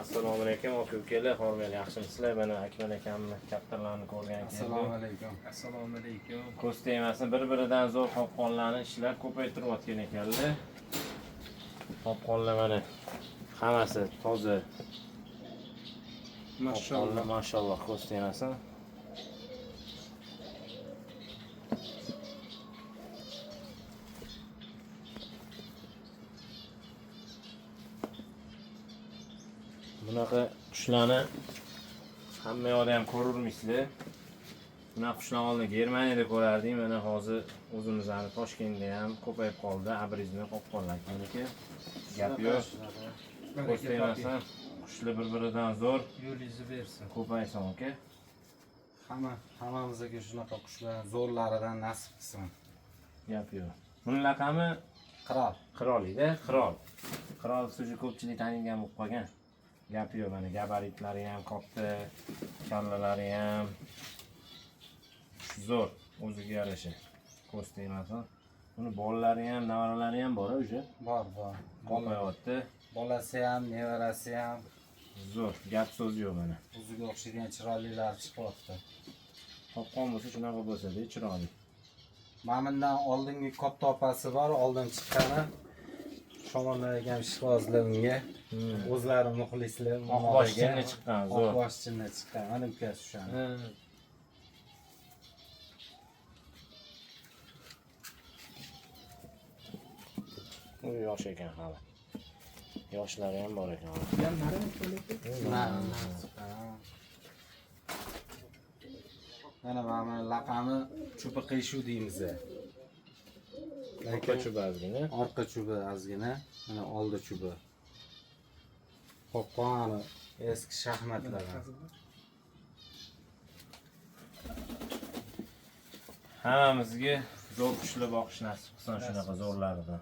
Assalomu alaykum aka-ukalar, hurmatli yaxshimisizlar? Mana Akmal akamni kaptarlarni ko'rgan keldim. Assalomu alaykum. Assalomu alaykum. Ko'z tegmasin, bir-biridan zo'r qopqonlarni ishlar ko'paytirayotgan ekanlar. Qopqonlar mana hammasi toza. Mashallah. Mashalloh, ko'z tegmasin. Bunaqa qushlarni hamma yoqda ham ko'rurmisizlar. Bunaqa qushlarni oldin Germaniyada ko'rardik, mana hozir o'zimizning Toshkentda ham ko'payib qoldi. Abrizmi qopqonlar meniki. Gap yo'q. Ko'z tegmasin. Qushlar bir-biridan zo'r. Yo'lingizni bersin. Ko'paysin aka. Hammamizga shunaqa qushlar zo'rlaridan nasib qilsin. Gap yo'q. Buni laqami Qirol. Qirol edi, Qirol. Qirol so'zi ko'pchilik tanigan bo'lib qolgan. Gap yo'q, mana gabaritlari ham katta, kallalari ham zo'r, o'ziga yarasha. Ko'z tegmasin. Buni bolalari ham, nevaralari ham bor o'sha. Bor. Qo'yapti. Bolasi ham, nevarasi ham Zo'r, gap so'z yo'q mana. o'ziga o'xshagan chiroylilar chiqyapti. Qopqon bo'lsa shunaqa bo'lsa-da, chiroyli. Mana bundan oldingi katta opasi bor, oldin chiqqani. Shomonlar ekan ishqibozlar unga. O'zlari muxlislar, Oqboshchinni chiqqan, zo'r. Oqboshchinni chiqqan. Mana ukasi shu. U yosh ekan hali. Yoshlari ham bor ekan. Mana laqami chupi qiyshuv deymiz. Orqa chubi ozgina. Orqa chubi ozgina, mana oldi chubi. Qo'qqon eski shaxmatlar. Hammamizga zo'r qushlar boqish nasib qilsin shunaqa zo'rlaridan.